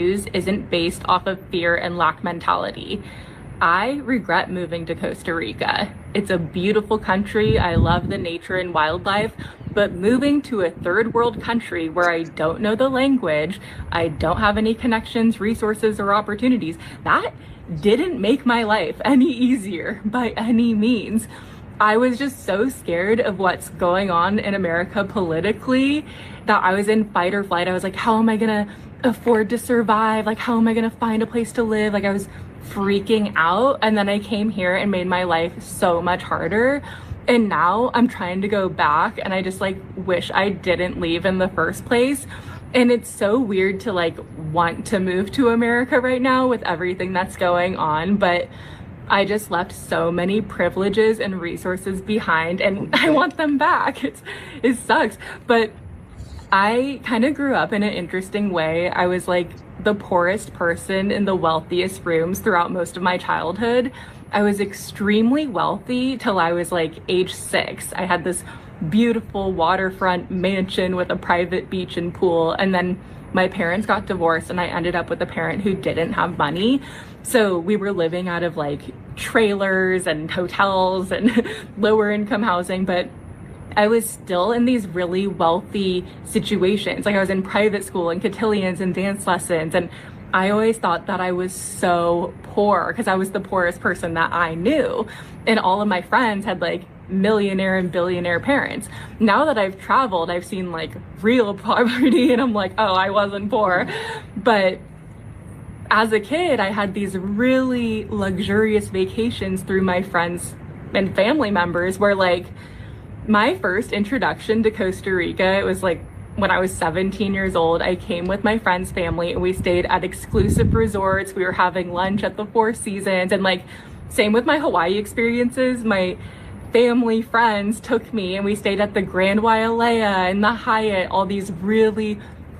news isn't based off of fear and lack mentality. I regret moving to Costa Rica. It's a beautiful country. I love the nature and wildlife, but moving to a third world country where I don't know the language, I don't have any connections, resources, or opportunities, that didn't make my life any easier by any means. I was just so scared of what's going on in America politically that I was in fight or flight. I was like, how am I gonna afford to survive? Like, how am I gonna find a place to live? Like, I was freaking out. And then I came here and made my life so much harder. And now I'm trying to go back and I just like wish I didn't leave in the first place. And it's so weird to like want to move to America right now with everything that's going on, but I just left so many privileges and resources behind and I want them back. It sucks. But I kind of grew up in an interesting way. I was like the poorest person in the wealthiest rooms throughout most of my childhood. I was extremely wealthy till I was like age 6. I had this beautiful waterfront mansion with a private beach and pool. And then my parents got divorced and I ended up with a parent who didn't have money. So we were living out of like trailers and hotels and lower income housing, but I was still in these really wealthy situations. Like I was in private school and cotillions and dance lessons. And I always thought that I was so poor because I was the poorest person that I knew. And all of my friends had like millionaire and billionaire parents. Now that I've traveled, I've seen like real poverty and I'm like, oh, I wasn't poor. But as a kid, I had these really luxurious vacations through my friends and family members where like my first introduction to Costa Rica, it was like when I was 17 years old. I came with my friend's family and we stayed at exclusive resorts. We were having lunch at the Four Seasons, and like same with my Hawaii experiences. My family friends took me and we stayed at the Grand Wailea and the Hyatt, all these really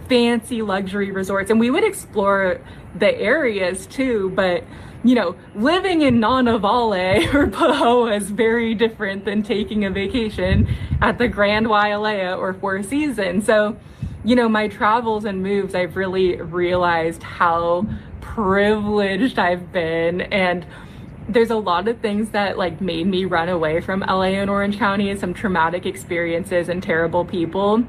fancy luxury resorts, and we would explore the areas too, but you know, living in Nonavale or Pahoa is very different than taking a vacation at the Grand Wailea or Four Seasons. So, you know, my travels and moves, I've really realized how privileged I've been. And there's a lot of things that like made me run away from LA and Orange County, and some traumatic experiences and terrible people.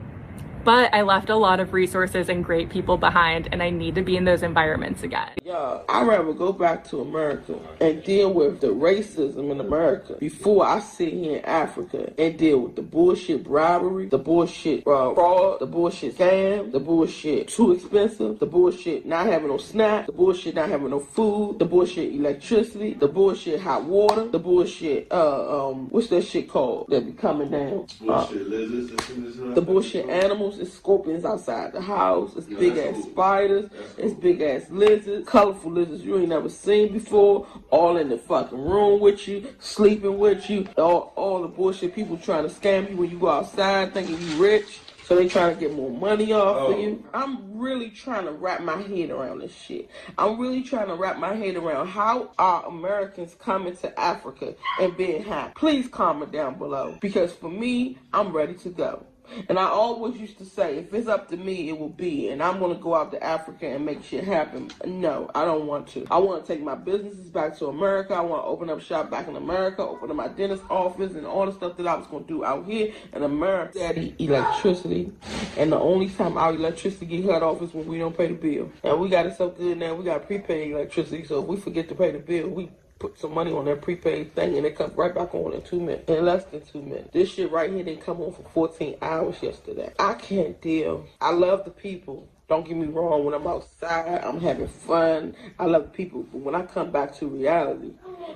But I left a lot of resources and great people behind, and I need to be in those environments again. Yeah, I'd rather go back to America and deal with the racism in America before I sit here in Africa and deal with the bullshit bribery, the bullshit fraud, the bullshit scam, the bullshit too expensive, the bullshit not having no snacks, the bullshit not having no food, the bullshit electricity, the bullshit hot water, the bullshit, what's that shit called that be coming down? Bullshit lizards. The bullshit animals. It's scorpions outside the house. It's big ass spiders. It's big ass lizards. Colorful lizards you ain't never seen before. All in the fucking room with you, sleeping with you. All the bullshit people trying to scam you when you go outside thinking you rich. So they trying to get more money off of you. I'm really trying to wrap my head around this shit. I'm really trying to wrap my head around how are Americans coming to Africa and being happy. Please comment down below. Because for me, I'm ready to go. And I always used to say, if it's up to me, it will be. And I'm going to go out to Africa and make shit happen. No, I don't want to. I want to take my businesses back to America. I want to open up shop back in America, open up my dentist office, and all the stuff that I was going to do out here in America. Daddy, electricity. And the only time our electricity get cut off is when we don't pay the bill. And we got it so good now, we got prepaid electricity. So if we forget to pay the bill, we put some money on that prepaid thing and it comes right back on in 2 minutes. In less than 2 minutes. This shit right here didn't come on for 14 hours yesterday. I can't deal. I love the people. Don't get me wrong, when I'm outside, I'm having fun. I love people. But when I come back to reality,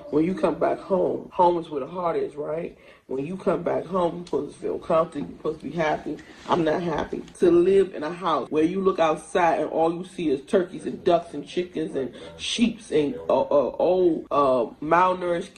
when you come back home, home is where the heart is, right? When you come back home, you're supposed to feel comfortable, you're supposed to be happy. I'm not happy. To live in a house where you look outside and all you see is turkeys and ducks and chickens and sheeps and old malnourished